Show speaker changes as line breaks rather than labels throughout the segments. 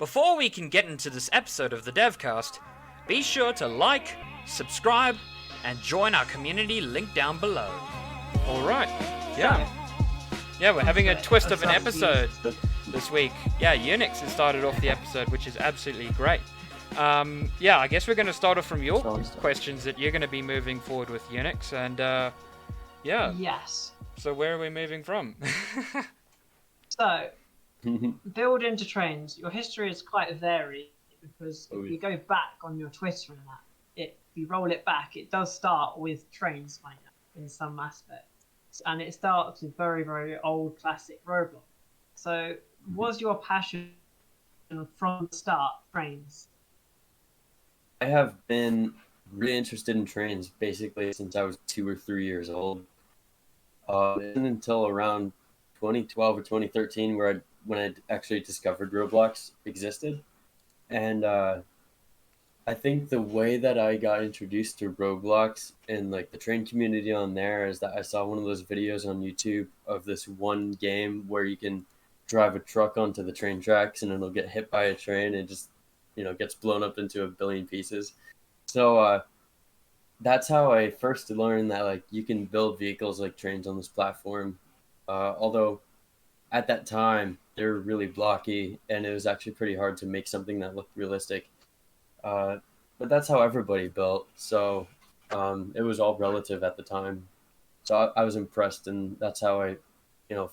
Before we can get into this episode of the DevCast, be sure to like, subscribe, and join our community link down below. Alright, yeah, we're having a twist of an episode this week. Yeah, Unix has started off the episode, which is absolutely great. I guess we're going to start off from your questions that you're going to be moving forward with Unix, and yeah.
Yes.
So where are we moving from?
So, BuildIntoTrains, your history is quite varied because if you go back on your Twitter and that, if you roll it back, it does start with trains, kind of, in some aspects. And it starts with very, very old classic Roblox. So, was your passion from the start trains?
I have been really interested in trains basically since I was 2 or 3 years old. It wasn't until around 2012 or 2013 when I actually discovered Roblox existed. And I think the way that I got introduced to Roblox and like the train community on there is that I saw one of those videos on YouTube of this one game where you can drive a truck onto the train tracks and it'll get hit by a train and just, gets blown up into a billion pieces. So that's how I first learned that like you can build vehicles like trains on this platform. Although at that time they were really blocky and it was actually pretty hard to make something that looked realistic. But that's how everybody built. So it was all relative at the time. So I was impressed, and that's how I,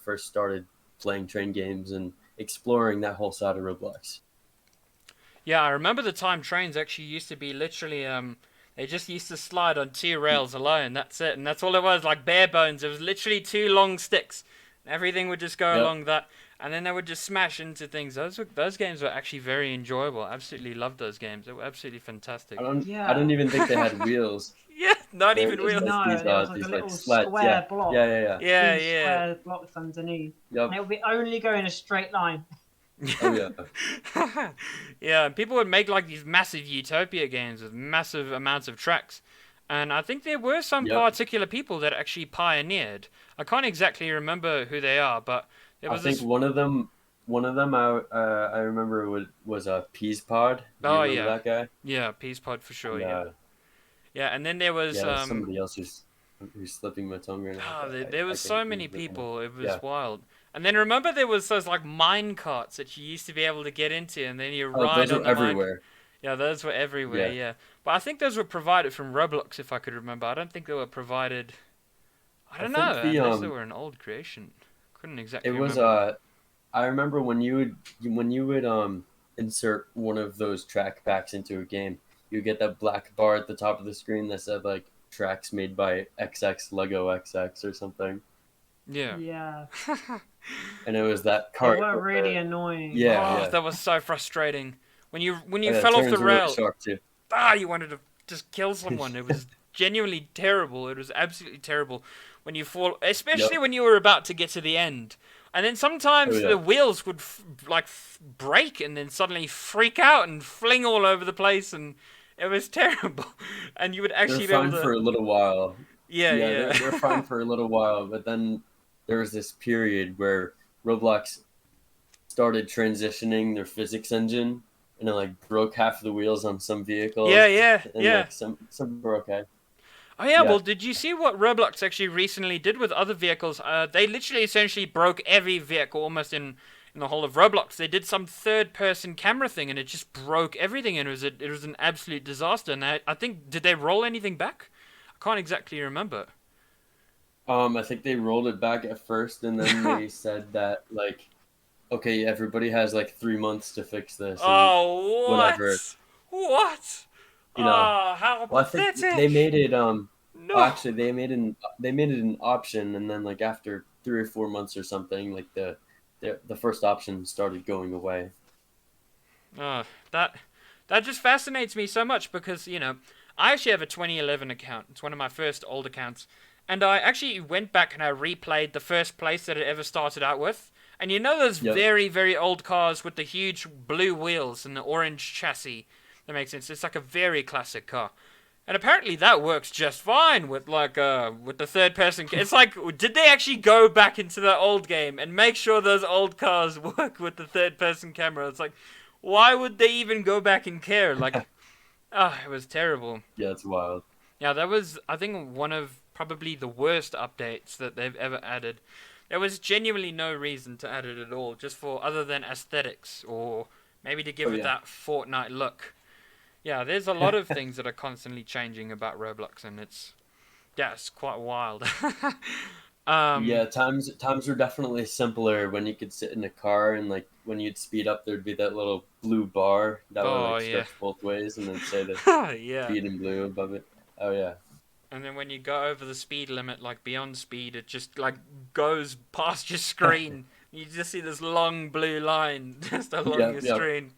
first started playing train games and exploring that whole side of Roblox.
Yeah, I remember the time trains actually used to be literally, they just used to slide on 2 rails alone, that's it, and that's all it was, like bare bones. It was literally 2 long sticks, and everything would just go along that, and then they would just smash into things. Those games were actually very enjoyable. I absolutely loved those games. They were absolutely fantastic.
I don't even think they had wheels.
Yeah, not even wheels.
No, there was like a little square block.
Yeah.
Two square blocks underneath.
Yep.
And it would be only go in a straight line.
Oh, yeah.
Yeah, and people would make like these massive Utopia games with massive amounts of tracks. And I think there were some particular people that actually pioneered. I can't exactly remember who they are, but there was
I think one of them I remember was a Peas Pod.
Oh yeah,
that guy.
Yeah, Peas Pod for sure.
And,
yeah, and then there was
somebody else who's slipping my tongue right now.
There was so many people. It was wild. And then remember there was those like mine carts that you used to be able to get into, and then you ride on the
everywhere.
Yeah, those were everywhere. Yeah, but I think those were provided from Roblox, if I could remember. I don't think they were provided. I don't know. Unless they were an old creation. Couldn't exactly.
It was
remember.
I remember when you would insert one of those track packs into a game, you get that black bar at the top of the screen that said like tracks made by XX Lego XX or something.
Yeah.
And it was that cart.
They were really annoying.
Yeah.
That was so frustrating. When you fell off the rail, you wanted to just kill someone. It was genuinely terrible. It was absolutely terrible when you fall, especially when you were about to get to the end. And then sometimes the wheels would break and then suddenly freak out and fling all over the place, and it was terrible. And you would actually
they're
be able
fine
to...
for a little while.
Yeah.
They're fine for a little while, but then there was this period where Roblox started transitioning their physics engine, and it broke half the wheels on some vehicles.
Yeah.
Some were okay.
Oh yeah, well, did you see what Roblox actually recently did with other vehicles? They literally essentially broke every vehicle almost in the whole of Roblox. They did some third-person camera thing, and it just broke everything, and it was an absolute disaster. And I think, did they roll anything back? I can't exactly remember.
I think they rolled it back at first, and then they said that okay, everybody has 3 months to fix this.
Oh, what?
Whatever.
What? How pathetic!
I think they made it.
No.
Actually, they made it an option, and then after 3 or 4 months or something, the first option started going away.
That just fascinates me so much because I actually have a 2011 account. It's one of my first old accounts. And I actually went back and I replayed the first place that it ever started out with. And those very, very old cars with the huge blue wheels and the orange chassis. That makes sense. It's like a very classic car. And apparently that works just fine with with the third person. It's like, did they actually go back into the old game and make sure those old cars work with the third person camera? It's like, Why would they even go back and care? Like, it was terrible.
Yeah, it's wild.
Yeah, that was, I think, one of probably the worst updates that they've ever added. There was genuinely no reason to add it at all, just for other than aesthetics or maybe to give it that Fortnite look. Yeah, there's a lot of things that are constantly changing about Roblox, and it's quite wild.
Yeah, times were definitely simpler when you could sit in a car and like when you'd speed up, there'd be that little blue bar that would
Oh
like
yeah,
stretch both ways and then say the
yeah.
speed in blue above it. Oh yeah.
And then when you go over the speed limit, like beyond speed, it just like goes past your screen. You just see this long blue line just along your
Yep.
screen.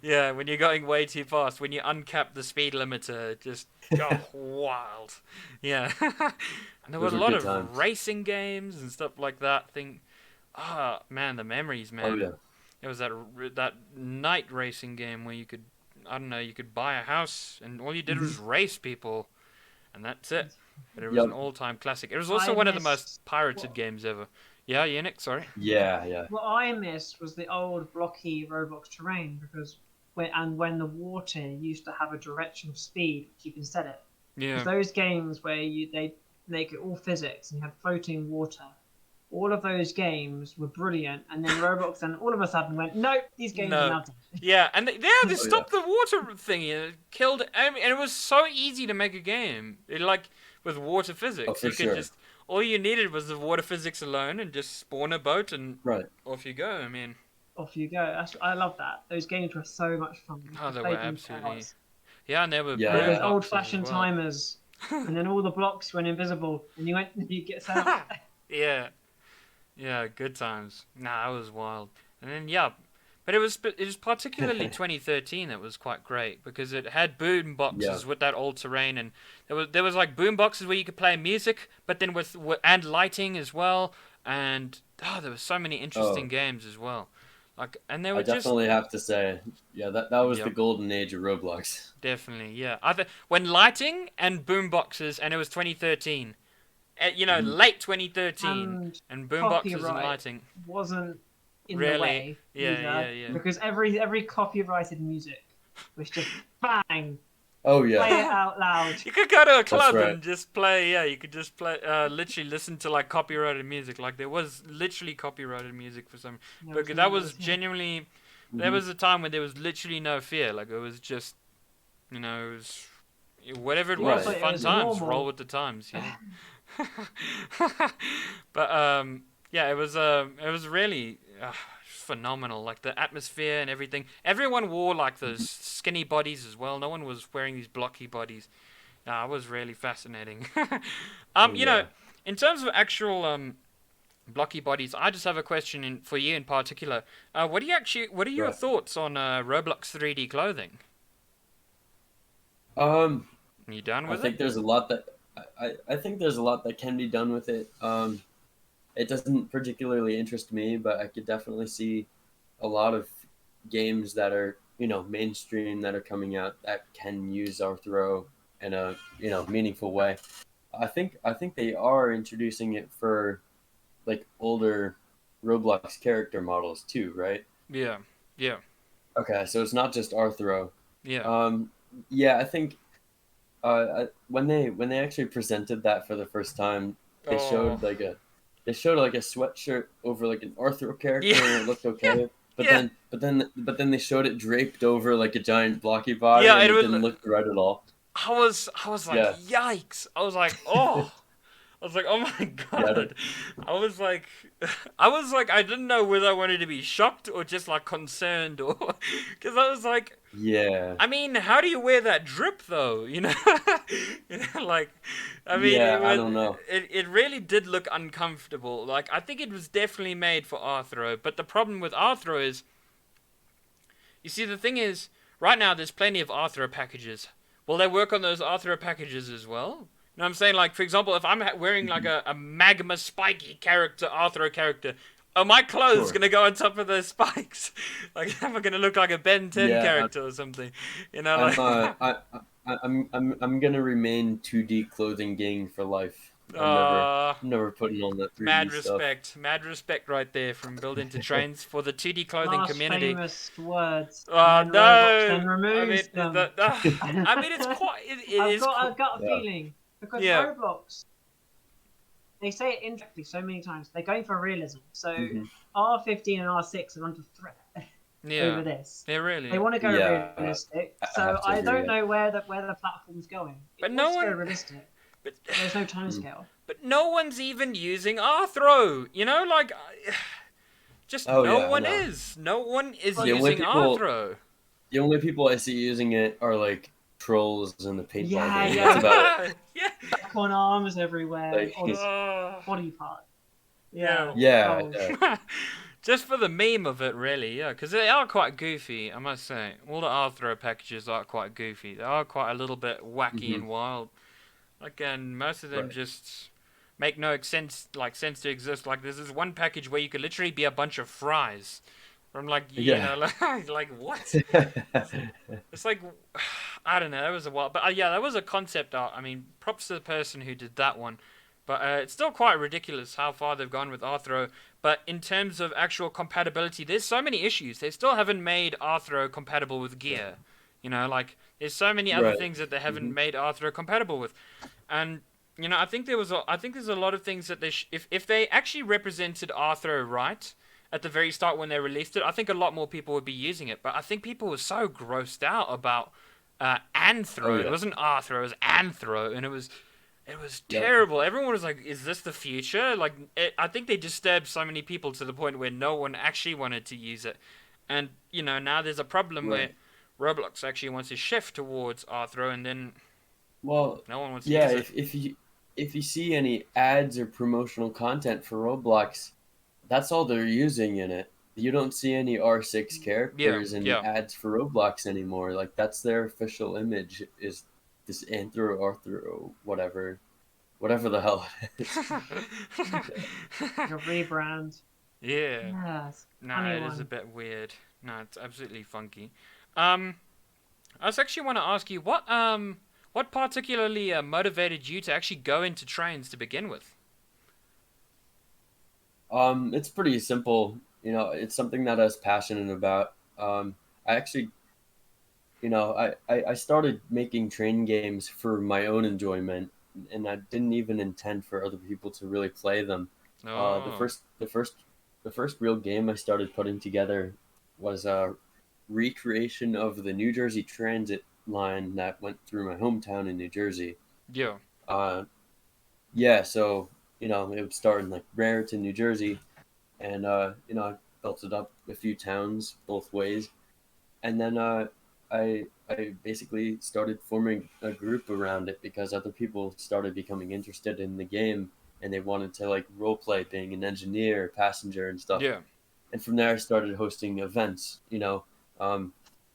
Yeah, when you're going way too fast, when you uncap the speed limiter, it just go wild. Yeah. And there were
Those
a
were
lot
good
of
times.
racing games and stuff like that. Man, the memories, man.
Oh yeah.
There was that night racing game where you could, I don't know, you could buy a house and all you did was race people. And that's it. But it was an all-time classic. It was also one of the most pirated games ever. Yeah, Yannick, sorry.
Yeah.
What I missed was the old blocky Roblox terrain because when the water used to have a direction of speed, which you can set it.
Yeah.
Those games where they make it all physics and you had floating water. All of those games were brilliant, and then Roblox then all of a sudden went, nope, these games are now dead.
Yeah, and they stopped the water thing. It killed. I mean, and it was so easy to make a game. With water physics, you could just all you needed was the water physics alone, and just spawn a boat and off you go. I mean,
off you go. I love that. Those games were so much fun.
Oh, they were absolutely. Yeah, and they were
those old-fashioned timers, and then all the blocks went invisible, and you get out.
Yeah, good times. Nah, that was wild. And then but it was particularly 2013 that was quite great because it had boom boxes with that all terrain, and there was like boom boxes where you could play music, but then with and lighting as well, and there were so many interesting games as well. Like, and they were
definitely have to say, that was the golden age of Roblox.
Definitely, yeah. When lighting and boom boxes, and it was 2013. Late 2013, and boomboxes and lighting
wasn't in
really
the way.
Yeah.
Because every copyrighted music was just bang.
Oh yeah.
Play it out loud.
You could go to a club and just play. Yeah, you could just play. Literally listen to like copyrighted music. Like there was literally copyrighted music for some. Because that was genuinely. There was a time when there was literally no fear. Like it was just, it was whatever it was. Fun times. Roll with the times. Yeah. But it was really phenomenal. Like the atmosphere and everything. Everyone wore like those skinny bodies as well. No one was wearing these blocky bodies. It was really fascinating. In terms of actual blocky bodies, I just have a question for you in particular. What are your thoughts on Roblox 3D clothing? Are you done with it?
I think there's a lot that I think there's a lot that can be done with it. It doesn't particularly interest me, but I could definitely see a lot of games that are, mainstream that are coming out that can use Arthro in a, meaningful way. I think they are introducing it for like older Roblox character models too, right?
Yeah.
Okay, so it's not just Arthro.
Yeah.
I think when they actually presented that for the first time, they showed like a sweatshirt over like an Arthro character, and it looked okay. But then they showed it draped over like a giant blocky body, and it didn't look right at all.
I was like, yikes! I was like, oh. Oh my god! I was like, I didn't know whether I wanted to be shocked or just like concerned, or because I was like, I mean, how do you wear that drip though? I mean,
I don't know.
It really did look uncomfortable. Like, I think it was definitely made for Arthro, but the problem with Arthro is, you see, the thing is, right now there's plenty of Arthro packages. Will they work on those Arthro packages as well? You know what I'm saying? Like, for example, if I'm wearing like a magma spiky character, Arthro character, are my clothes going to go on top of those spikes? Like, am I going to look like a Ben 10 character or something?
I'm going to remain 2D clothing gang for life. I'm never putting on that 3D stuff.
Mad respect right there from BuildIntoTrains for the 2D clothing
Last
community.
famous words.
Oh
And then Roblox then
no! I mean,
removes them.
I mean, it's quite. It is.
I've got a feeling because
Yeah.
Roblox. They say it indirectly so many times. They're going for realism. So
Mhm.
R15 and R6 are under threat over this.
They really.
They want to go
Yeah,
realistic.
I
So
have to
I
agree,
don't
yeah.
know where the platform's going.
But
It
no
wants to
one-
go realistic.
But,
There's no timescale.
but no one's even using Anthro. You know, like, just
Oh,
no
yeah,
one
no.
is. No one is
The only
using
people-
Anthro.
The only people I see using it are like trolls in the paintball
Yeah,
game.
yeah.
That's about it.
Yeah.
Back on arms everywhere.
Like,
On
Oh.
body part. Yeah.
Yeah,
goals.
yeah.
Just for the meme of it, really, yeah, because they are quite goofy, I must say. All the Anthro packages are quite goofy. They are quite a little bit wacky and wild. Like, and most of them
Right.
just make no sense to exist. Like, there's this one package where you could literally be a bunch of fries. From like, you
Yeah.
know, like what? It's like, I don't know. That was a while, but yeah, that was a concept art. I mean, props to the person who did that one. But it's still quite ridiculous how far they've gone with Anthro. But in terms of actual compatibility, there's so many issues. They still haven't made Anthro compatible with gear. You know, like, there's so many other
Right.
things that they haven't made Anthro compatible with. And, you know, I think there's a lot of things that if they actually represented Anthro right at the very start when they released it, I think a lot more people would be using it. But I think people were so grossed out about Anthro.
Oh, yeah.
It wasn't Anthro, it was Anthro, and it was
Yep.
terrible. Everyone was like, "Is this the future?" Like, I think they disturbed so many people to the point where no one actually wanted to use it. And you know, now there's a problem
Right.
where Roblox actually wants to shift towards Anthro, and then
Well,
no one wants to
yeah.
use it.
If you see any ads or promotional content for Roblox, that's all they're using in it. You don't see any R6 characters in
yeah.
ads for Roblox anymore. Like that's their official image is this Anthro, whatever the hell it is.
Your rebrand.
Yeah.
Yeah. It's a
No,
funny
it is
one.
a bit weird. No, it's absolutely funky. I was actually want to ask you what particularly motivated you to actually go into trains to begin with?
It's pretty simple. You know, it's something that I was passionate about. I actually, you know, I started making train games for my own enjoyment, and I didn't even intend for other people to really play them.
Oh.
The first real game I started putting together was a recreation of the New Jersey Transit line that went through my hometown in New Jersey.
Yeah.
Yeah, so you know, it would start in like Raritan, New Jersey, and you know, I built it up a few towns both ways, and then I basically started forming a group around it because other people started becoming interested in the game and they wanted to like role play being an engineer, passenger, and stuff.
Yeah.
And from there, I started hosting events, you know,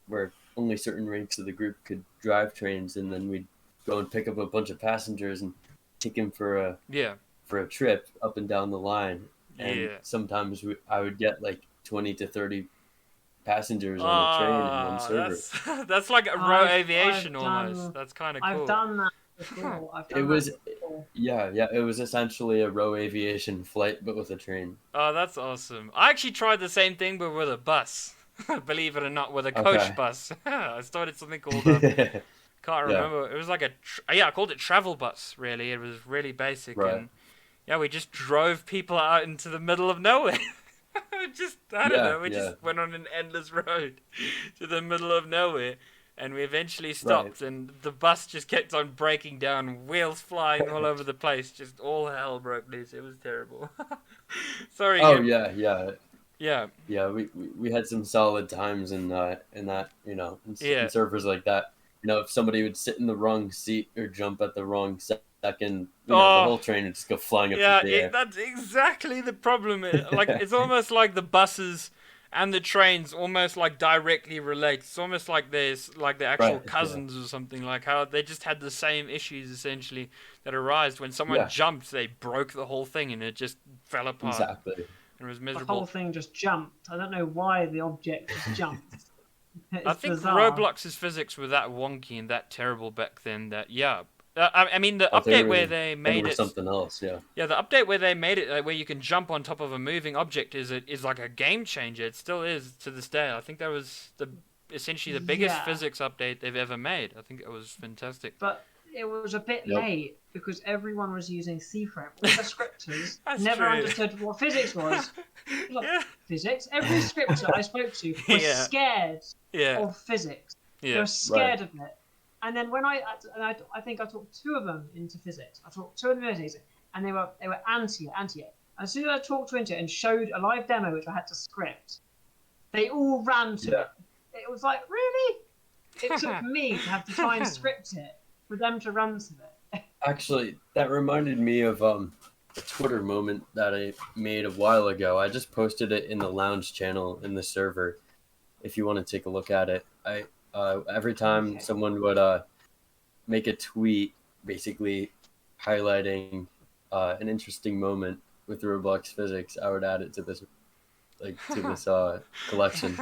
where only certain ranks of the group could drive trains, and then we'd go and pick up a bunch of passengers and take them for a trip up and down the line. And
Yeah.
sometimes I would get like 20 to 30 passengers on a train in one server.
That's like a row
I've
aviation
done-
almost. That's kind of cool.
I've done that before.
It was, yeah, it was essentially a row aviation flight, but with a train.
Oh, that's awesome. I actually tried the same thing, but with a bus. Believe it or not, with a coach
Okay.
bus. I started something called
Right.
can't remember. It was like I called it travel bus. Really, it was really basic. And yeah, we just drove people out into the middle of nowhere. I don't know. We just went on an endless road to the middle of nowhere, and we eventually stopped. And the bus just kept on breaking down, wheels flying all over the place. Just all hell broke loose. It was terrible. Sorry.
Oh
Gib.
yeah.
Yeah.
We had some solid times in that, you know, in servers like that. You know, if somebody would sit in the wrong seat or jump at the wrong second, you know, the whole train would just go flying up into the air.
That's exactly the problem. Like, it's almost like the buses and the trains almost like directly relate. It's almost like there's like the actual cousins or something. Like how they just had the same issues essentially that arised when someone jumped. They broke the whole thing and it just fell apart.
Exactly.
It was
The
miserable.
whole thing just jumped. I don't know why the object just jumped.
I think
bizarre.
Roblox's physics were that wonky and that terrible back then that I mean, the
I thought they
update
were,
where they
they
made
were
it.
something else. Yeah.
Yeah, the update where they made it where you can jump on top of a moving object is like a game changer. It still is to this day. I think that was essentially the biggest
Yeah,
physics update they've ever made. I think it was fantastic.
but it was a bit
Yep.
late because everyone was using C-frame. All the scripters
That's
never
true.
understood what physics was. Like,
Yeah.
physics? Every scripter I spoke to was
Yeah.
scared
Yeah.
of physics. They
Yeah.
were scared of it. And then when I think I talked two of them into physics. I talked two of them into physics, and they were anti it. As soon as I talked to into it and showed a live demo which I had to script, they all ran to it. It was like, really? It took me to have to try and script it for them to run to it.
Actually, that reminded me of a Twitter moment that I made a while ago. I just posted it in the lounge channel in the server. If you want to take a look at it, every time
Okay.
someone would make a tweet, basically highlighting an interesting moment with Roblox physics, I would add it to this collection.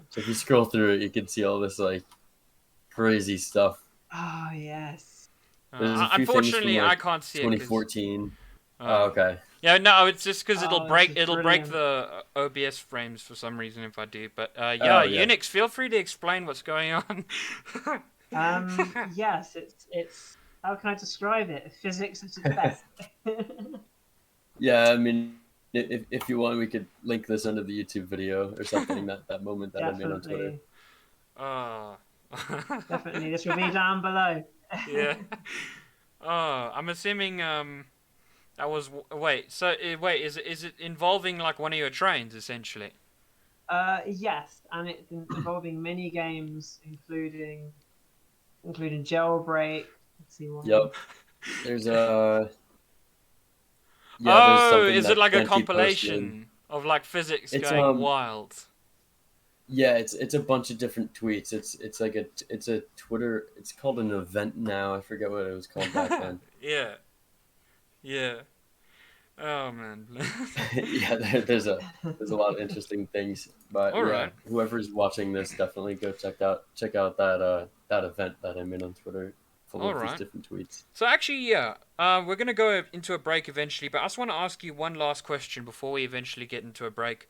So if you scroll through it, you can see all this like crazy stuff.
Oh yes.
There's a few things from,
Unfortunately,
like,
I can't see it.
2014. Oh, okay.
Yeah, no, it's just because it'll
Oh,
break.
this is
It'll break
brilliant.
the OBS frames for some reason if I do. But yeah,
Oh, yeah.
Unix, feel free to explain what's going on.
Yes, it's how can I describe it? Physics at its best.
Yeah, I mean, if you want, we could link this under the YouTube video or something. that moment that I made on Twitter.
Definitely,
Oh.
definitely. This will be down below.
Yeah. Oh, I'm assuming that was wait. So wait, is it involving like one of your trains essentially?
Yes, and it's involving mini games, including Jailbreak. Let's see one.
Yep. There's a.
Oh,
something
is
that
it like a
Plenty posted.
compilation of like physics
It's,
going wild?
Yeah, it's a bunch of different tweets. It's a Twitter. It's called an event now. I forget what it was called back then.
Yeah. Yeah. Oh man.
Yeah, there's a lot of interesting things. But
All
yeah,
right.
whoever's watching this, definitely go check out that event that I made on Twitter, full
All
of
right.
these different tweets.
So actually, yeah, we're gonna go into a break eventually, but I just want to ask you one last question before we eventually get into a break.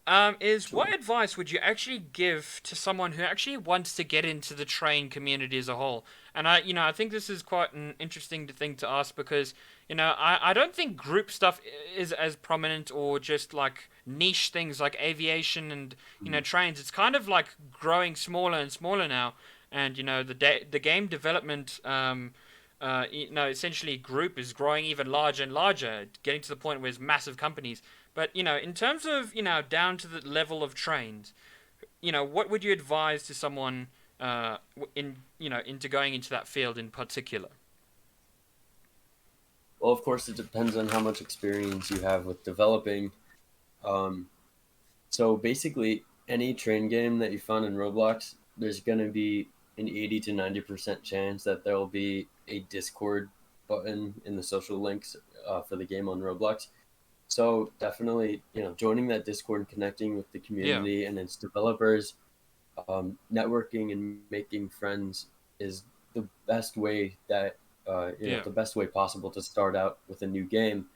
What advice would you actually give to someone who actually wants to get into the train community as a whole? And I think this is quite an interesting thing to ask because, I don't think group stuff is as prominent or just like niche things like aviation and, trains. It's kind of like growing smaller and smaller now. And, the game development, essentially group is growing even larger and larger, getting to the point where it's massive companies. But, in terms of, down to the level of trains, what would you advise to someone into going into that field in particular?
Well, of course, it depends on how much experience you have with developing. So basically, any train game that you find in Roblox, there's going to be an 80 to 90% chance that there will be a Discord button in the social links for the game on Roblox. So definitely, joining that Discord and connecting with the community and its developers, networking and making friends is the best way that the best way possible to start out with a new game.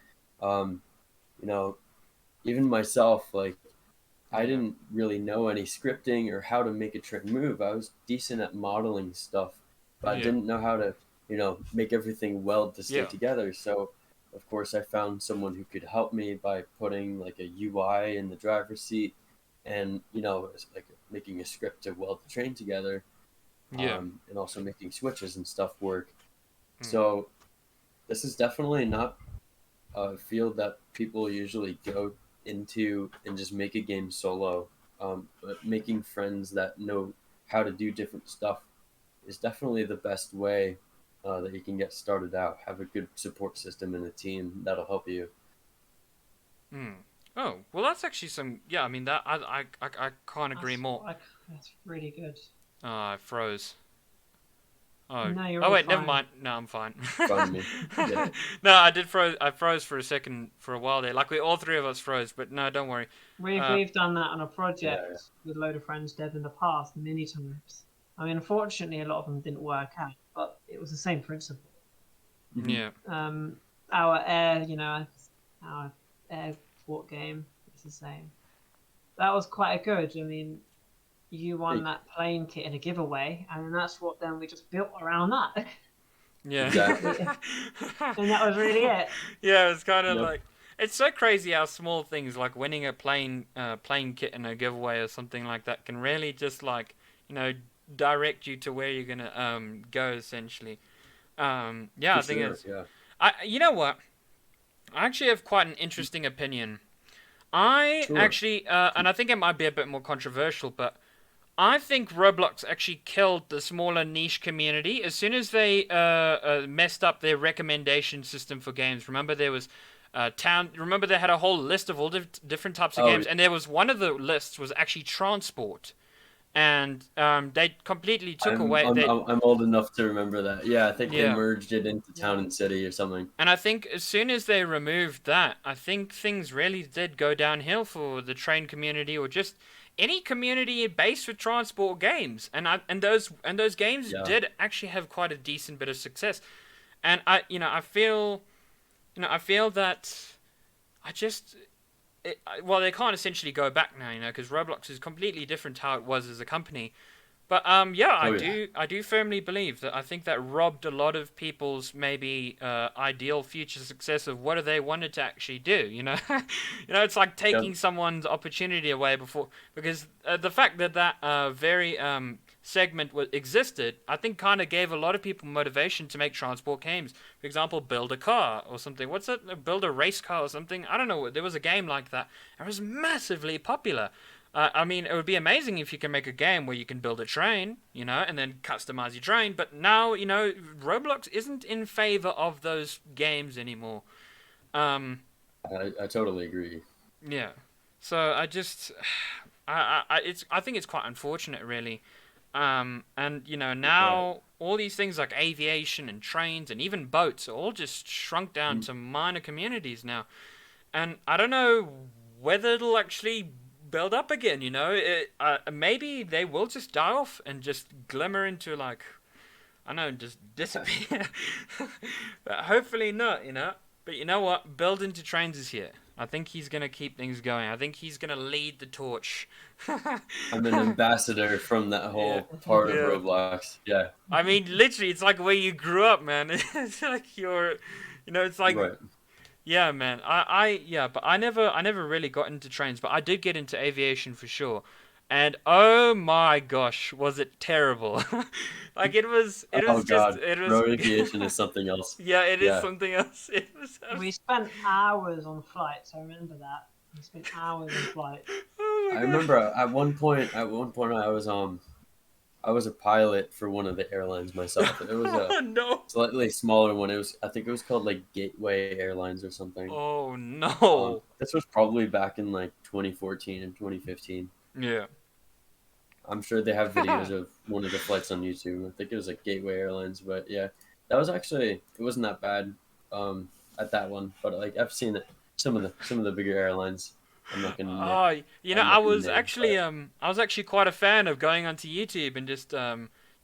Even myself, like I didn't really know any scripting or how to make a train move. I was decent at modeling stuff, but I didn't know how to make everything weld to stay together. So of course, I found someone who could help me by putting like a UI in the driver's seat, and like making a script to weld the train together, and also making switches and stuff work. So this is definitely not a field that people usually go into and just make a game solo. But making friends that know how to do different stuff is definitely the best way that you can get started out. Have a good support system and a team that'll help you.
Oh, well, that's actually some. Yeah, I mean that I can't agree more.
That's really good.
Oh, I froze. Oh,
No, you're
oh
all
wait, never
fine.
mind. No, I'm fine.
Pardon me. Yeah.
No, I did froze. I froze for a second, for a while there. Like all three of us froze, but no, don't worry.
We've done that on a project with a load of friends, Dev, in the past, many times. I mean, unfortunately, a lot of them didn't work out, but it was the same principle.
Yeah.
Our air, our airport game is the same. That was quite good. I mean, you won that plane kit in a giveaway, and that's what then we just built around that.
Yeah.
Exactly.
And that was really it.
Yeah, it's kind of
Yep.
like, it's so crazy how small things like winning a plane kit in a giveaway or something like that can really just like, direct you to where you're gonna go essentially. Yeah, I think
Sure,
it's.
yeah.
You know what? I actually have quite an interesting opinion. I
Sure.
actually, and I think it might be a bit more controversial, but I think Roblox actually killed the smaller niche community as soon as they messed up their recommendation system for games. Remember there was town. Remember they had a whole list of all different types of
Oh,
games, and there was one of the lists was actually transport, and they completely took away.
I'm old enough to remember that. Yeah, I think they
Yeah.
merged it into Town and City or something.
And I think as soon as they removed that, I think things really did go downhill for the train community or just any community based with transport games. And those games
Yeah.
did actually have quite a decent bit of success. And I feel that I just well, they can't essentially go back now, because Roblox is completely different to how it was as a company. But yeah,
Oh, yeah.
I do firmly believe that I think that robbed a lot of people's maybe ideal future success of what they wanted to actually do. It's like taking someone's opportunity away before because the fact that very segment existed, I think, kind of gave a lot of people motivation to make transport games. For example, build a car or something. What's it? Build a race car or something. I don't know. There was a game like that. It was massively popular. I mean, it would be amazing if you can make a game where you can build a train, and then customize your train. But now, Roblox isn't in favor of those games anymore.
I totally agree.
Yeah. So I just, I think it's quite unfortunate, really. And now all these things like aviation and trains and even boats are all just shrunk down to minor communities now. And I don't know whether it'll actually build up again, maybe they will just die off and just glimmer into like, I don't know, just disappear. But hopefully not, But you know what? BuildIntoTrains is here. I think he's going to keep things going. I think he's going to lead the torch.
I'm an ambassador from that whole part of Roblox. Yeah.
I mean, literally, it's like where you grew up, man. It's like it's like...
Right.
Yeah, man. But I never really got into trains, but I did get into aviation for sure. And oh my gosh, was it terrible. Like it was
God.
it was
Road aviation is something else.
Yeah, it is something else. It was
We spent hours on flights, I remember that. We spent hours on flights.
Oh my
I
God.
remember at one point I was a pilot for one of the airlines myself. It was
Oh
a
no.
slightly smaller one. I think it was called like Gateway Airlines or something.
Oh no.
This was probably back in like 2014 and 2015.
Yeah.
I'm sure they have videos of one of the flights on YouTube. I think it was like Gateway Airlines, but yeah, that was actually, it wasn't that bad at that one. But like I've seen it, some of the bigger airlines. I'm not gonna.
I was actually quite a fan of going onto YouTube and just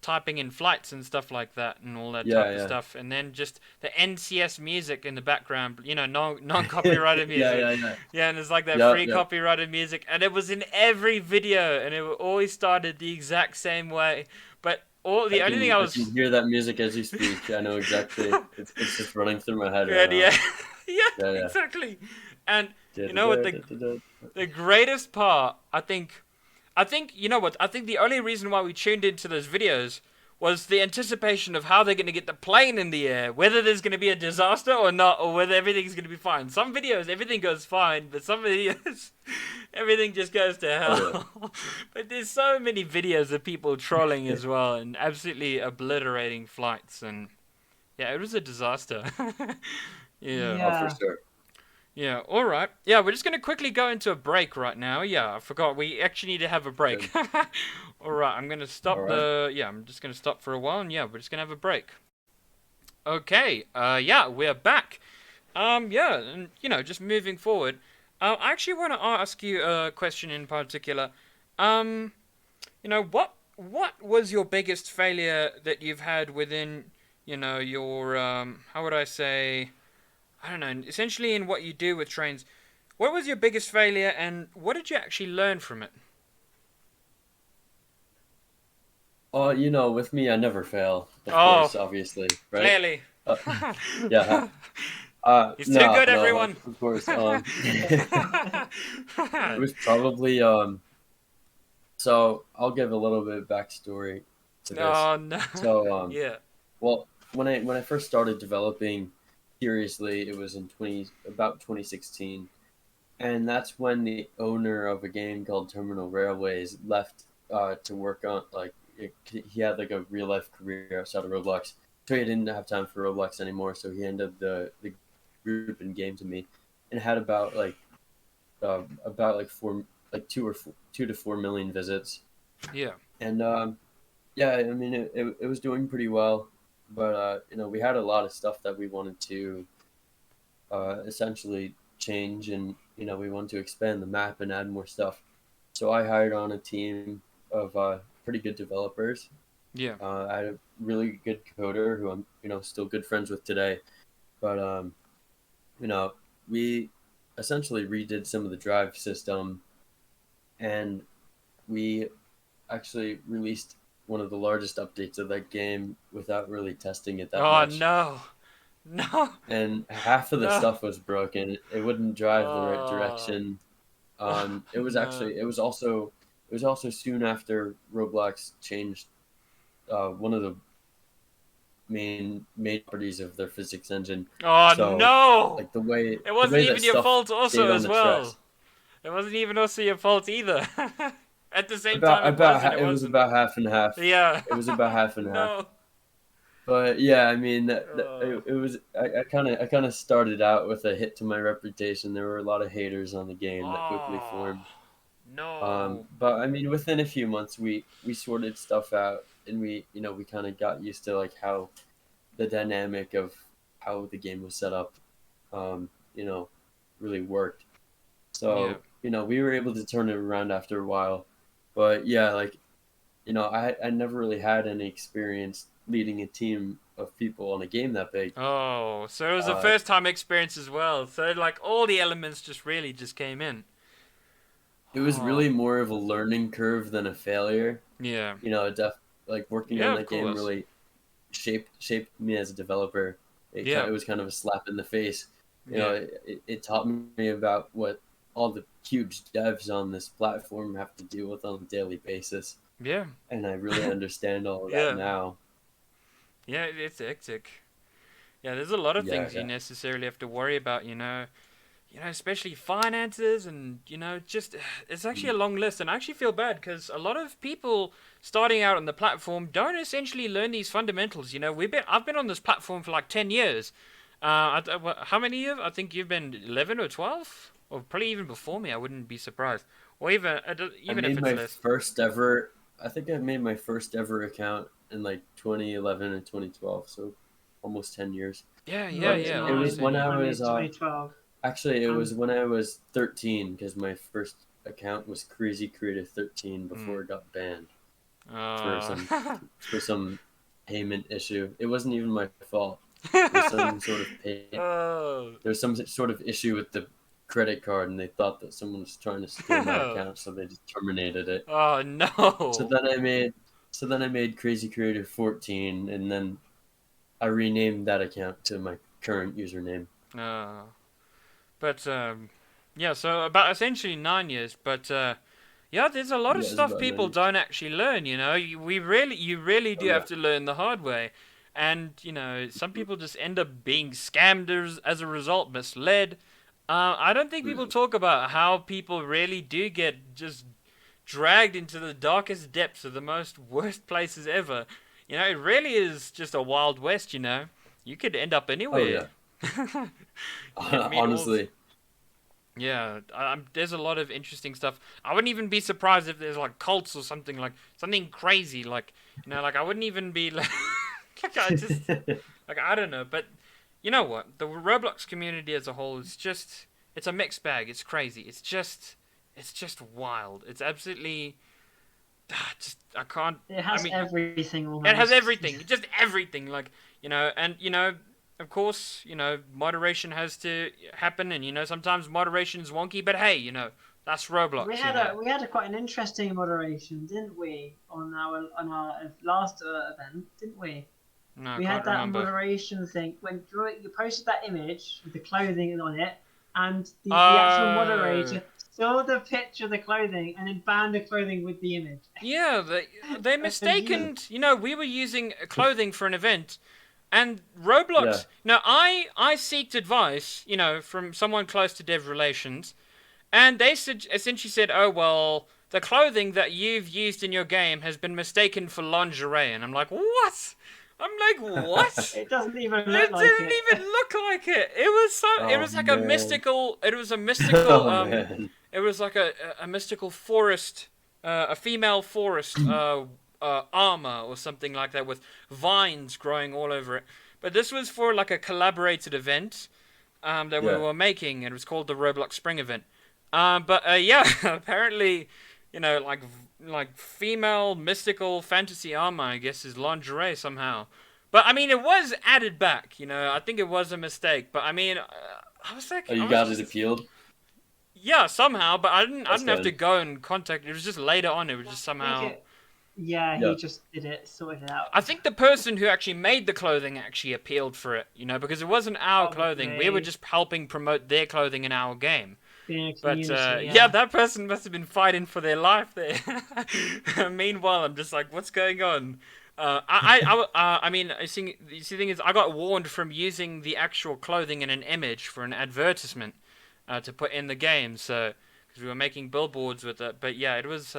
typing in flights and stuff like that and all that type of stuff, and then just the NCS music in the background, non-copyrighted music. Yeah, and it's like that free copyrighted music, and it was in every video, and it always started the exact same way. But I
can hear that music as you speak. I know exactly. It's just running through my head right now.
Yeah, exactly. And you know what the greatest part, I think you know what? I think the only reason why we tuned into those videos was the anticipation of how they're going to get the plane in the air, whether there's going to be a disaster or not, or whether everything's going to be fine. Some videos, everything goes fine, but some videos, everything just goes to hell.
Oh, yeah.
But there's so many videos of people trolling as well and absolutely obliterating flights, and yeah, it was a disaster.
Oh, for sure.
Yeah, all right. Yeah, we're just going to quickly go into a break right now. Yeah, I forgot. We actually need to have a break. All right, I'm going to stop I'm just going to stop for a while, and yeah, we're just going to have a break. Okay, we're back. And, just moving forward, I actually want to ask you a question in particular. What was your biggest failure that you've had within, your how would I say? I don't know. Essentially, in what you do with trains, what was your biggest failure, and what did you actually learn from it?
With me, I never fail, of
Oh,
course, obviously, right?
clearly.
Uh, yeah.
He's too
No,
good,
no, of
everyone.
of course. It was probably So I'll give a little bit of backstory to this.
Oh no.
So
Yeah.
well, when I first started developing seriously, it was in 2016, and that's when the owner of a game called Terminal Railways left to work on he had like a real life career outside of Roblox, so he didn't have time for Roblox anymore. So he ended the group in game to me, and had about like four like 2 to 4 million visits,
Yeah.
and yeah, I mean it was doing pretty well, but we had a lot of stuff that we wanted to essentially change, and we wanted to expand the map and add more stuff. So I hired on a team of pretty good developers.
Yeah.
I had a really good coder who I'm still good friends with today, but you know we essentially redid some of the drive system, and we actually released one of the largest updates of that game without really testing it that
Oh
much.
no. No.
And half of the
No.
stuff was broken. It wouldn't drive the right
Oh.
direction.
No.
It was also soon after Roblox changed one of the main properties of their physics engine.
Oh
So
no.
like the way
It
the
wasn't
way that
even your
stuff
fault
stayed
also
on
as
the
well.
tracks.
It wasn't even also your fault either. At the same
About
time it was
about
and it
it was
wasn't.
about half and half.
Yeah.
It was about half and half.
No.
But yeah, I mean,
Oh.
it was. I kind of started out with a hit to my reputation. There were a lot of haters on the game that quickly
Oh.
formed.
No.
But I mean, within a few months, we sorted stuff out, and we kind of got used to like how the dynamic of how the game was set up, um, you know, really worked.
Yeah.
So we were able to turn it around after a while. But yeah, like I never really had any experience leading a team of people on a game that big.
Oh, so it was a
Uh,
first time experience as well. So like all the elements just really just came in.
it was
Oh.
really more of a learning curve than a failure.
Yeah.
Like working on
Yeah, of
that game
course.
really shaped me as a developer.
Yeah.
It was kind of a slap in the face.
Yeah.
It taught me about what all the huge devs on this platform have to deal with on a daily basis,
Yeah.
and I really understand all of that
Yeah.
now.
Yeah, it's hectic. Yeah, there's a lot of
Yeah,
things you
yeah.
necessarily have to worry about, especially finances and, just it's actually
Mm.
a long list. And I actually feel bad because a lot of people starting out on the platform don't essentially learn these fundamentals. I've been on this platform for like 10 years. How many years? I think you've been 11 or 12, or probably even before me. I wouldn't be surprised. Or even
I
even if
made
it's
my
less.
first ever. I think I made my first ever account in like 2011 and 2012, so almost 10 years.
Yeah, yeah,
But
Mine's
yeah,
it
almost
was
nine,
ten
when I
years.
twenty,
was
twenty twelve.
actually it
Um,
was when I was 13, because my first account was Crazy Creative 13
Mm.
before it got banned for
Uh,
some payment issue. It wasn't even my fault. There was some sort of pay.
oh.
There was some sort of issue with the credit card, and they thought that someone was trying to steal my account, so they just terminated it.
Oh
So
no.
then I made Crazy Creative 14, and then I renamed that account to my current username.
Uh, but yeah. So about essentially 9 years. But yeah, there's a lot of
Yeah, it's
stuff
about
people
9 years.
don't actually learn. You really
Oh
do
yeah.
have to learn the hard way. And some people just end up being scammed as a result, misled. I don't think people
Mm.
talk about how people really do get just dragged into the darkest depths of the most worst places ever. It really is just a wild west. You could end up
Oh
anywhere.
yeah.
You could meet all.
Honestly,
Yeah, there's a lot of interesting stuff. I wouldn't even be surprised if there's like cults or something like something crazy. Like I wouldn't even be like, like I just like I don't know. But you know what? The Roblox community as a whole is it's a mixed bag. It's crazy. It's just wild. It's absolutely I can't.
It has
I mean,
everything almost.
it has everything, just everything. Like, and of course, moderation has to happen, and sometimes moderation's wonky. But hey, that's Roblox.
We had quite an interesting moderation, didn't we, on our last event, didn't we?
No,
We
I
had
can't
that
remember.
moderation thing when you posted that image with the clothing on it, and the actual moderator saw the picture of the clothing and then banned the clothing with the image.
Yeah, they mistaken. We were using clothing for an event, and Roblox.
Yeah.
Now, I seeked advice, from someone close to dev relations, and they essentially said, "Oh well, the clothing that you've used in your game has been mistaken for lingerie," and I'm like, "What?" I'm like, "What?"
It doesn't even
It
look like
didn't
it.
even look like it. It was so. It was like a
man.
mystical. It was a mystical.
Man.
It was like a mystical forest, a female forest armor or something like that with vines growing all over it. But this was for like a collaborated event that we were making. It was called the Roblox Spring event. But apparently, like female mystical fantasy armor, I guess, is lingerie somehow. But I mean, it was added back. I think it was a mistake. But I mean, I was like,
Oh, you got it appealed?
Yeah, somehow, but I didn't have to
good.
go and contact. It was just later on. It was just somehow.
He just did it, sorted it out.
I think the person who actually made the clothing actually appealed for it, because it wasn't our clothing. We were just helping promote their clothing in our game. But that person must have been fighting for their life there. Meanwhile, I'm just like, what's going on? I mean, you see, the thing is, I got warned from using the actual clothing in an image for an advertisement to put in the game, so because we were making billboards with it. But yeah, it was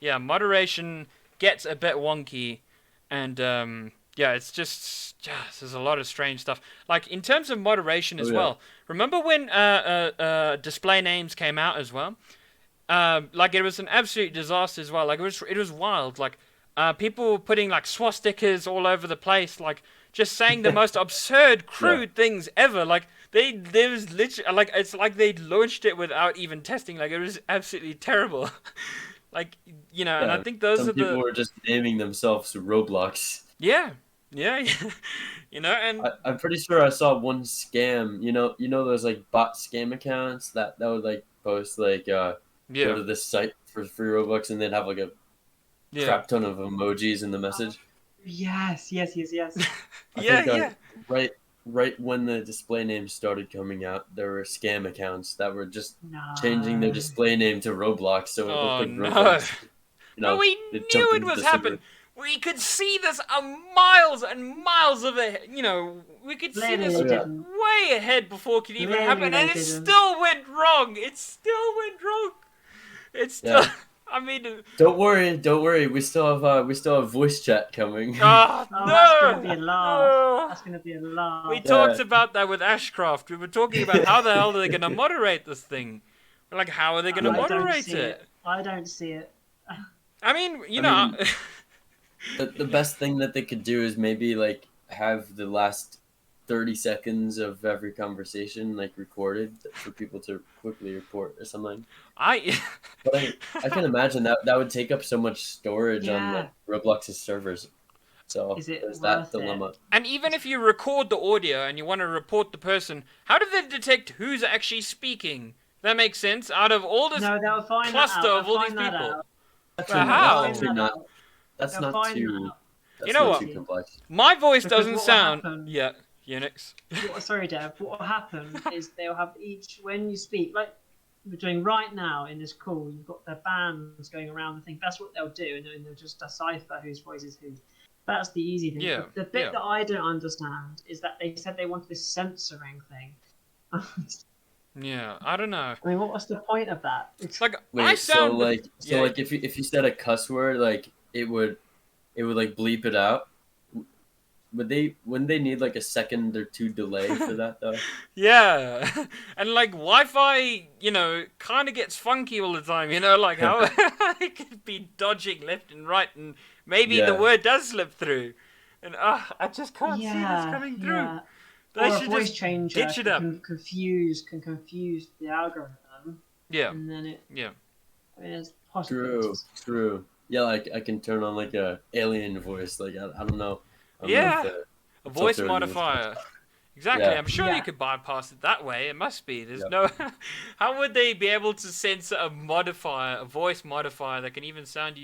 moderation gets a bit wonky, and it's just there's a lot of strange stuff. Like in terms of moderation as well. Remember when display names came out as well? Like it was an absolute disaster as well. Like it was wild. Like people were putting like swastikas all over the place, like just saying the most absurd, crude things ever. Like there was literally like it's like they launched it without even testing. Like it was absolutely terrible. Like and I think those
some people were just naming themselves Roblox.
Yeah. And
I'm pretty sure I saw one scam. Those like bot scam accounts that would like post like go to this site for free Robux and they'd have like a crap ton of emojis in the message.
Yes.
I think right when the display names started coming out, there were scam accounts that were just changing their display name to Roblox, so it looked like Roblox.
No, we knew it was happening. We could see this miles and miles of it. We could see this way ahead before it could even happen, and it still went wrong. It's still. I mean,
don't worry. We still have voice chat coming.
Oh, no,
that's gonna be a laugh. That's gonna be a laugh.
We talked about that with Ashcraft. We were talking about how the hell are they gonna moderate this thing? We're like, how are they gonna moderate it?
I don't see it.
I mean,
the best thing that they could do is maybe like have the last 30 seconds of every conversation like recorded for people to quickly report or something. But I can imagine that would take up so much storage on like, Roblox's servers. So there's that dilemma.
And even if you record the audio and you want to report the person, how do they detect who's actually speaking? That makes sense. Out of all this cluster of all these people. How?
That's not too.
You know what?
Too complex.
My voice doesn't sound. Yeah, Unix.
Sorry, Dev. What will happen is they'll have each when you speak, like we're doing right now in this call. You've got the bands going around the thing. That's what they'll do, and they'll just decipher whose voice is whose. That's the easy thing.
Yeah.
The bit that I don't understand is that they said they wanted this censoring thing.
Yeah, I don't know.
I mean, what was the point of that?
It's like
like if you said a cuss word, like it would like bleep it out. Wouldn't they need like a second or two delay for that though?
Yeah, and like Wi-Fi, kind of gets funky all the time. Like how it could be dodging left and right, and maybe the word does slip through, and I just can't see this coming through.
Yeah.
They
or
should
a voice
just
changer
ditch it up.
can confuse the algorithm.
Yeah.
And then it.
Yeah.
I mean, there's possibilities.
True. Yeah, like I can turn on like a alien voice. Like I don't know. I don't know
Yeah,
if
a
it's
voice
filter in this.
modifier. Exactly.
Yeah.
I'm sure you
Yeah.
could bypass it that way. It must be. There's
Yep.
no. How would they be able to censor a modifier, a voice modifier that can even sound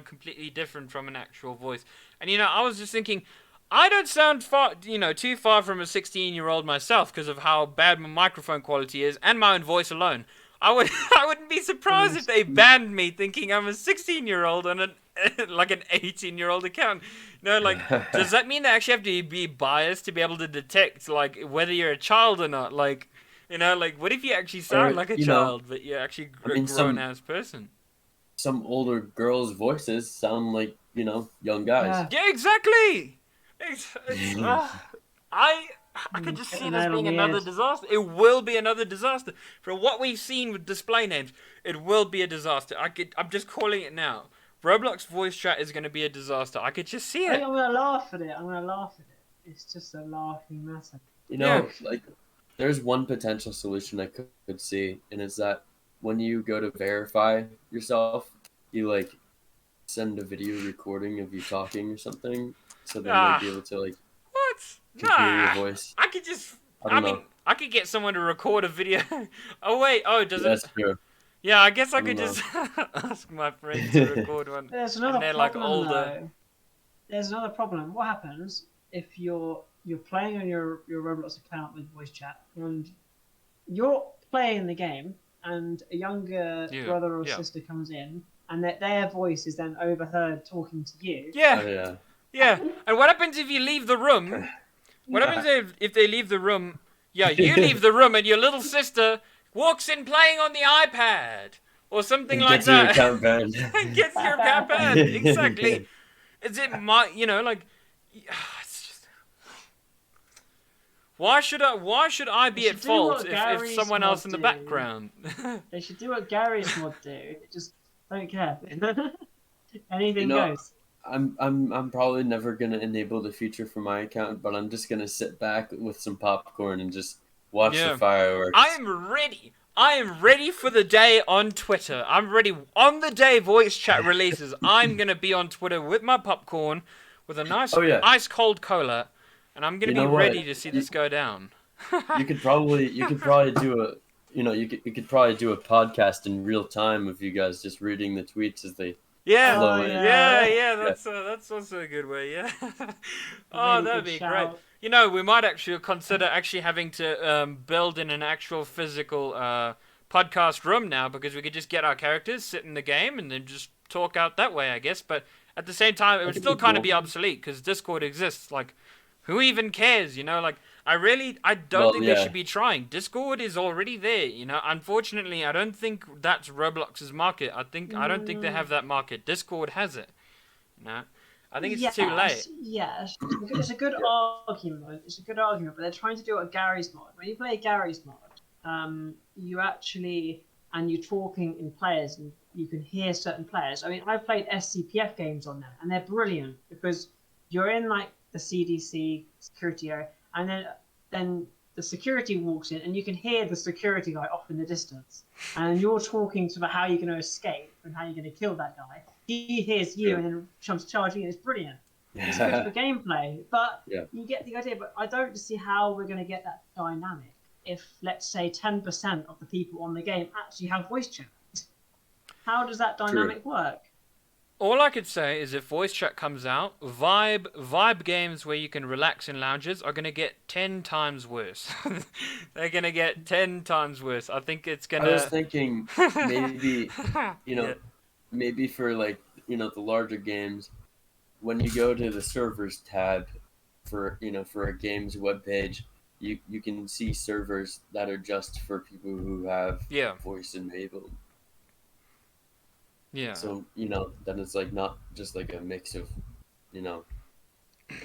completely different from an actual voice? And I was just thinking, I don't sound too far from a 16-year-old myself because of how bad my microphone quality is and my own voice alone. I wouldn't be surprised if they banned me thinking I'm a 16-year-old on an 18-year-old account. Does that mean they actually have to be biased to be able to detect like whether you're a child or not? What if you actually sound
Or,
like a child but you're actually
I
a
mean,
grown-ass person?
some older girls' voices sound like young guys.
Yeah.
Yeah, exactly. I I could just
Hit
see
the
this
nail on
being
the
another
head.
disaster. It will be another disaster. For what we've seen with display names, it will be a disaster. I'm just calling it now. Roblox voice chat is going to be a disaster. I could just see
I
it.
think I'm gonna laugh at it. I'm gonna laugh at it. It's just a laughing matter.
Yeah.
Like there's one potential solution I could see, and it's that when you go to verify yourself, you like send a video recording of you talking or something, so they might be
Ah,
able to like
what?
compare your
Nah.
voice.
I could just.
I
I
don't
mean,
know.
I could get someone to record a video. Oh wait. Oh, does it?
That's true.
Yeah, I guess I
I don't
could
know.
just ask my friend to record one.
There's
And
another
they're like
problem
older.
though. There's another problem. What happens if you're playing on your Roblox account with voice chat and you're playing the game and a younger
Yeah,
brother or
yeah.
sister comes in and that their voice is then overheard talking to you?
Yeah.
Oh yeah.
Yeah, and what happens if you leave the room? What happens if they leave the room? Yeah, you leave the room and your little sister walks in playing on the iPad or something
And
like
gets your
that.
account banned.
And gets your account banned. Exactly. Is it my? It's just. Why should I be
They
at
should do
fault
what
if
Gary's
someone
mod
else in the
do.
background?
They should do what Gary's mod do. Just don't care. Anything
You know,
goes.
I'm probably never gonna enable the feature for my account, but I'm just gonna sit back with some popcorn and just watch
Yeah.
the fireworks.
I am ready. I am ready for the day on Twitter. I'm ready. On the day voice chat releases, I'm going to be on Twitter with my popcorn, with a nice
Oh, yeah.
ice cold cola, and I'm going to
You
be
know
ready
what?
to see this go down.
You could probably do a you could probably do a podcast in real time of you guys just reading the tweets as they
Yeah.
flow
Oh,
in.
Yeah, that's also a good way, yeah. Oh,
Really
that'd
good
be
shout.
great. We might actually consider actually having to build in an actual physical podcast room now, because we could just get our characters, sit in the game, and then just talk out that way, I guess. But at the same time, it would
could
still
be
kind of
cool.
be obsolete, because Discord exists. Like, who even cares, I don't
Well,
think
yeah.
they should be trying. Discord is already there, Unfortunately, I don't think that's Roblox's market. I don't think they have that market. Discord has it. I think it's too late.
Yes, it's a good argument. It's a good argument, but they're trying to do it at Gary's mod. When you play Gary's mod, you actually and you're talking in players, and you can hear certain players. I mean, I've played SCPF games on there, and they're brilliant because you're in like the CDC security area, and then the security walks in, and you can hear the security guy off in the distance, and you're talking about how you're going to escape and how you're going to kill that guy. He hears you and then comes charging in. It's brilliant. It's good for gameplay, but you get the idea. But I don't see how we're going to get that dynamic if, let's say, 10% of the people on the game actually have voice chat. How does that dynamic work?
All I could say is if voice chat comes out, vibe games where you can relax in lounges are going to get 10 times worse. They're going to get 10 times worse. I think it's going to...
I was thinking maybe, maybe for like, the larger games, when you go to the servers tab for a game's webpage, you can see servers that are just for people who have voice enabled.
Yeah.
So, then it's like not just like a mix of,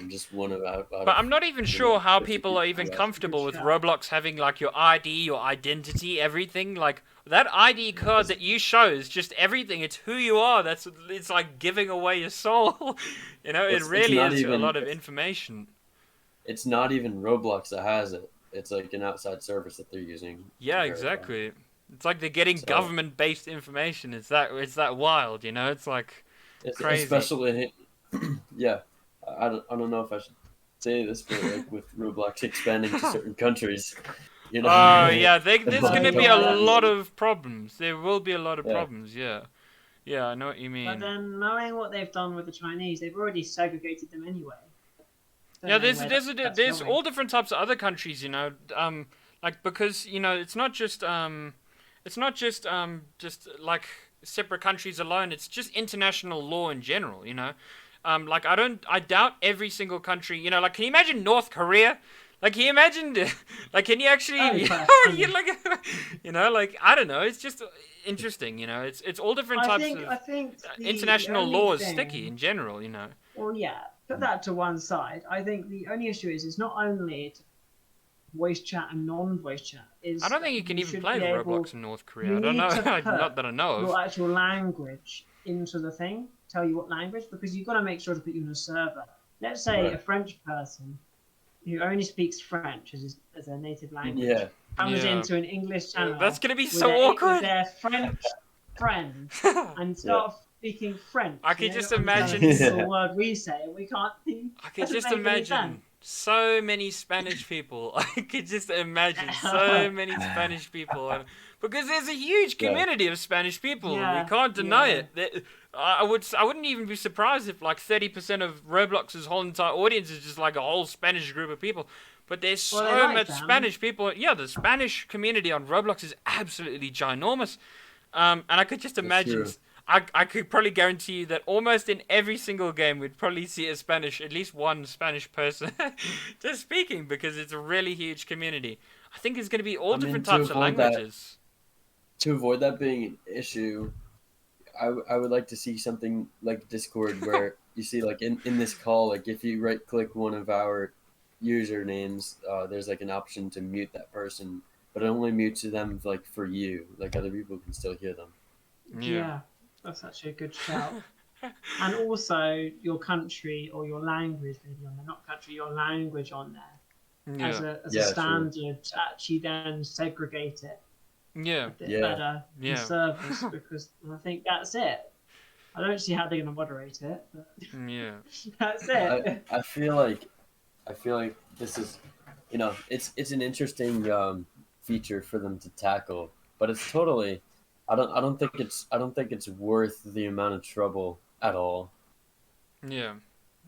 just one out.
But I'm not even sure how people are even comfortable with Roblox having like your ID, your identity, everything. Like that ID card that you show is just everything. It's who you are. It's like giving away your soul. It really is a lot of information.
It's not even Roblox that has it. It's like an outside service that they're using.
Yeah, exactly. It's like they're getting
So
government-based information. It's that wild, you know? It's like crazy.
especially, yeah. I don't know if I should say this, but like with Roblox expanding to certain countries, you
Oh
know,
yeah,
the
there's
Oh
gonna
money
be a
yeah, that's.
lot of problems. There will be a lot of
yeah,
problems. Yeah, yeah, I know what you
But
mean.
then knowing what they've done with the Chinese, they've already segregated them anyway. Don't
Yeah,
know
there's
where
there's
that's
there's
going.
all different types of other countries, you know. Like because you know it's not just like separate countries alone. It's just international law in general, you know. Like I doubt every single country, you know. Like, can you imagine North Korea? Like, can you imagine? Like, can you
Oh,
actually?
quite
You
funny.
like, you know, like I don't know. It's just interesting, you know. It's all different types
I
of
think the
international
only
law is sticky
thing,
in general, you know.
well, yeah, put that to one side. I think the only issue is it's not only voice chat and non-voice chat.
I
Is
don't
that
think you can
you
even
should
play
be
Roblox
able.
in North Korea.
You
I don't
need
know.
to put
Not that I know of.
your actual language into the thing. Tell you what language, because you've got to make sure to put you in a server. Let's say a
right,
French person who only speaks French as a native language
yeah,
comes
Yeah.
into an English
That's
channel
gonna be
with
so awkward.
their French friend and
yeah,
start speaking French,
I
and
could
they
just
don't understand a
imagine.
single
yeah,
word we say, and we can't think.
I could
Doesn't
just
make any
imagine
sense.
so many Spanish people. I could just imagine so many Spanish people, and because there's a huge
yeah,
community of Spanish people. You
Yeah,
can't deny
yeah.
it. I wouldn't even be surprised if like 30% of Roblox's whole entire audience is just like a whole Spanish group of people. But there's
Well, they
so
like
much
them.
Spanish people. Yeah, the Spanish community on Roblox is absolutely ginormous. And I could just
that's
imagine.
true.
I could probably guarantee you that almost in every single game we'd probably see at least one Spanish person just speaking because it's a really huge community. I think it's going to be all
I mean,
different types of languages.
to avoid that being an issue, I would like to see something like Discord where you see like in this call, like if you right click one of our usernames, there's like an option to mute that person, but it only mutes them like for you, like other people can still hear them.
Yeah.
Yeah, that's actually a good shout. And also your country or your language, maybe on there, not country, your language on there
Yeah.
as a
Yeah, true.
standard to actually then segregate it
Yeah.
a bit
Yeah,
better in
Yeah.
service, because I think that's it. I don't see how they're going to moderate it, but
Yeah.
that's
I
it.
I feel like I feel like this is, you know, it's an interesting feature for them to tackle, but it's totally, I don't think it's worth the amount of trouble at all.
Yeah.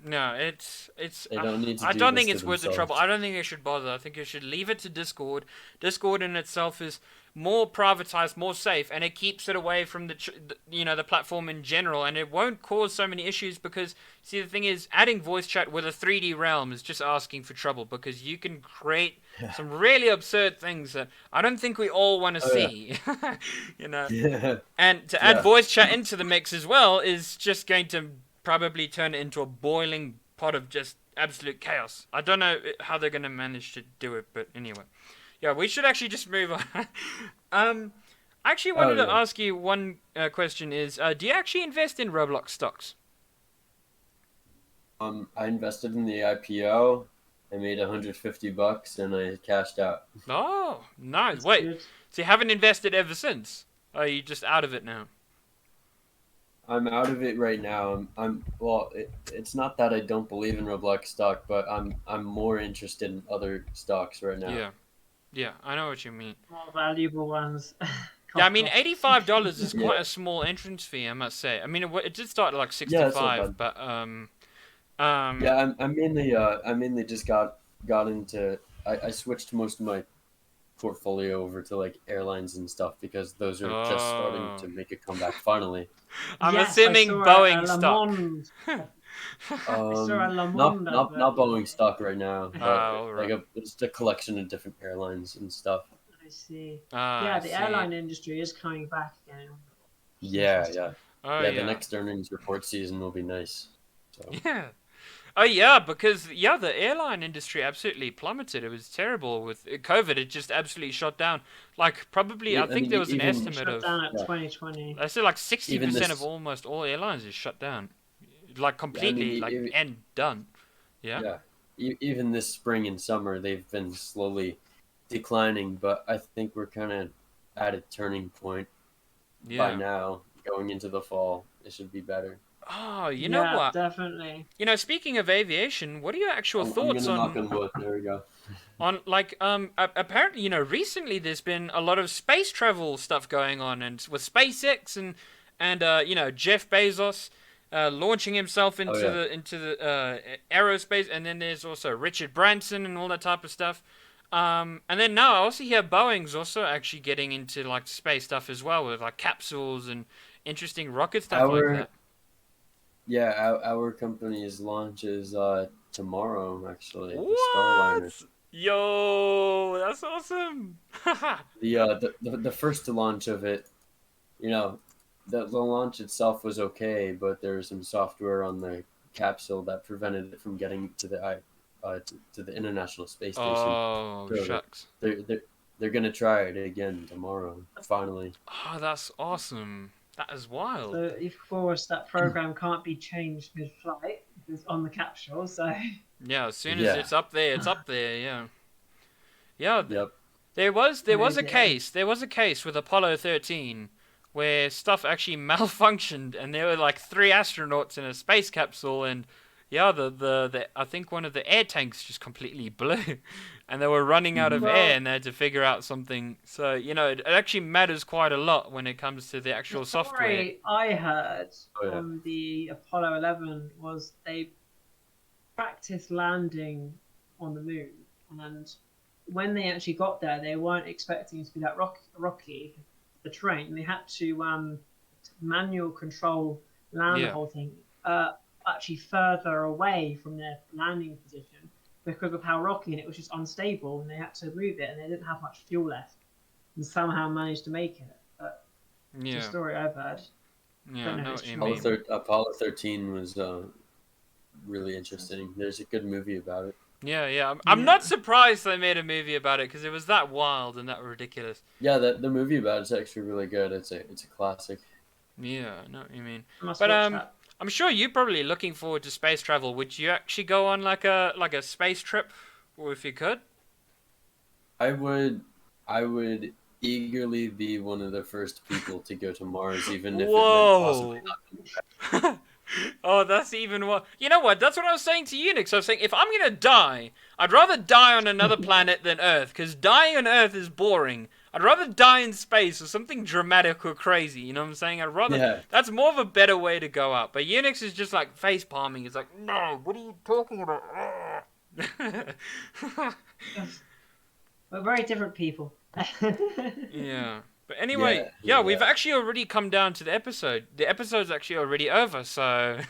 No, it's.
They don't need to
I
do
don't
this
think
to
it's worth the trouble.
themselves.
I don't think they should bother. I think you should leave it to Discord. Discord in itself is more privatized, more safe, and it keeps it away from the platform in general, and it won't cause so many issues because see the thing is adding voice chat with a 3D realm is just asking for trouble because you can create
Yeah.
some really absurd things that I don't think we all want to
Oh yeah.
see. you know.
Yeah.
And to add
Yeah.
voice chat into the mix as well is just going to probably turn it into a boiling pot of just absolute chaos. I don't know how they're going to manage to do it, but anyway. Yeah, we should actually just move on. I actually
Oh
wanted to
yeah.
ask you one question is, do you actually invest in Roblox stocks?
I invested in the IPO. I made $150 and I cashed out.
Oh, nice.
That's
Wait,
good.
so you haven't invested ever since? Or are you just out of it now?
I'm out of it right now. Well. It's not that I don't believe in Roblox stock, but I'm more interested in other stocks right now.
Yeah. Yeah, I know what you mean.
More valuable ones.
Yeah, I
Cough,
mean,
cough.
$85 is
Yeah.
quite a small entrance fee, I must say. I mean, it did start at like
Yeah, that's not
65,
bad.
but
Yeah, I mainly just got into. I switched most of my portfolio over to like airlines and stuff because those are just starting
oh,
to make a comeback finally.
I'm
Yes, I
assuming
saw a
Boeing
Le
stock.
Monde. I saw a Le
Not
Monde
not
advert
not
the
Boeing
other
stock right now,
day.
but
All
like
right.
just a collection of different airlines and stuff.
I see.
Ah,
Yeah,
I
the
see.
airline industry is coming back again.
Yeah,
Interesting.
yeah,
Oh
yeah. The
yeah,
next earnings report season will be nice. So
yeah. Oh yeah, because yeah, the airline industry absolutely plummeted. It was terrible with COVID. It just absolutely shot down. Like probably, I
I
think
mean,
there was an
even
It
estimate
shut
of
down at
yeah,
2020.
I said like
even
60% of
this.
almost all airlines is shut down, like
Yeah, I mean,
completely, like and done. Yeah.
yeah, even this spring and summer they've been slowly declining, but I think we're kind of at a turning point by
Yeah.
now. Going into the fall, it should be better.
Oh, you know
Yeah,
what?
definitely.
You know, speaking of aviation, what are your actual
I'm
thoughts
gonna knock
on
on wood. There we go.
like apparently, you know, recently there's been a lot of space travel stuff going on, and with SpaceX and you know, Jeff Bezos launching himself
Oh
into
yeah.
the aerospace, and then there's also Richard Branson and all that type of stuff. And then now I also hear Boeing's also actually getting into like space stuff as well, with like capsules and interesting rocket stuff like
Our
that.
Yeah, our company's launch is tomorrow actually. The Starliner.
What? Yo, that's awesome.
The first launch of it, you know, the launch itself was okay, but there was some software on the capsule that prevented it from getting to to the International Space Station.
Oh,
So
shucks.
they're gonna try it again tomorrow. Finally.
Oh, that's awesome. That is wild.
So, of course, that program can't be changed mid-flight because it's on the capsule. So,
Yeah, as soon as
Yeah.
it's up there, it's up there. Yeah. Yeah.
Yep.
There was
Oh,
a
dear.
case. There was a case with Apollo 13 where stuff actually malfunctioned, and there were like 3 astronauts in a space capsule, and yeah, the I think one of the air tanks just completely blew, and they were running out of
Well-
air, and they had to figure out something. So you know, it actually matters quite a lot when it comes to the actual
the
software.
story I heard
Oh, yeah.
on the Apollo 11 was they practiced landing on the moon, and when they actually got there, they weren't expecting it to be that rocky. The train, they had to manual control land
Yeah.
the whole thing actually further away from their landing position because of how rocky, and it was just unstable, and they had to move it, and they didn't have much fuel left, and somehow managed to make it. But it's
Yeah.
a story I've heard.
Yeah,
Don't
I
know
know
if
what you
it's
mean.
Apollo 13 was really interesting. There's a good movie about it.
Yeah, yeah. I'm
Yeah.
not surprised they made a movie about it because it was that wild and that ridiculous.
Yeah, the movie about it's actually really good. It's a classic.
Yeah, I know what you mean.
I must
But
watch that.
I'm sure you're probably looking forward to space travel. Would you actually go on like a space trip, or if you could?
I would eagerly be one of the first people to go to Mars, even if it meant possibly
Whoa!
not.
Oh, that's even what. You know what? That's what I was saying to Unix. I was saying if I'm gonna die, I'd rather die on another planet than Earth, because dying on Earth is boring. I'd rather die in space or something dramatic or crazy. You know what I'm saying? I'd rather.
Yeah.
That's more of a better way to go out. But Unix is just like face palming. It's like, no, what are you talking about?
We're very different people.
Yeah. But anyway,
Yeah,
we've
yeah.
actually already come down to the episode. The episode's actually already over, so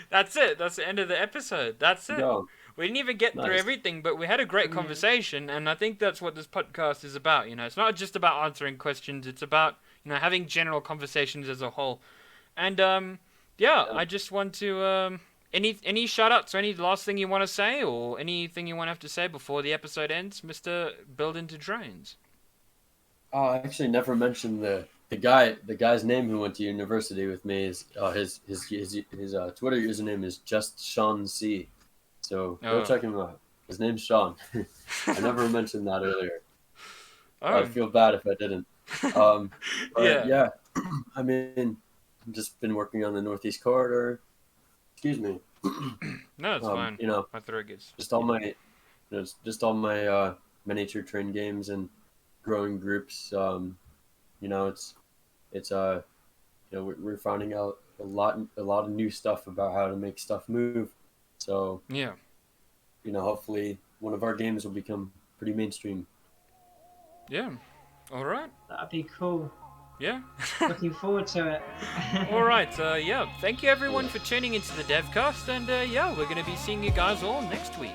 that's it. That's the end of the episode. That's it.
Go.
We didn't even get through
Nice.
everything, but we had a great
Yeah.
conversation, and I think that's what this podcast is about. You know, it's not just about answering questions; it's about having general conversations as a whole. And I just want to any shout outs or any last thing you want to say, or anything you want to have to say before the episode ends, Mr. Build-Into-Trains.
Oh, I actually never mentioned the guy's name who went to university with me is his Twitter username is just Sean C. So go
Oh.
check him out. His name's Sean. I never mentioned that earlier.
Oh.
I feel bad if I didn't. But
Yeah.
yeah, I mean, I've just been working on the Northeast Corridor. Excuse me.
No, it's fine.
You know,
My throat gets.
just all my miniature train games and growing groups. We're finding out a lot of new stuff about how to make stuff move. So
Yeah.
hopefully one of our games will become pretty mainstream.
Yeah. All right.
That'd be cool.
Yeah.
Looking forward to it.
All right. Thank you everyone for tuning into the DevCast, and we're going to be seeing you guys all next week.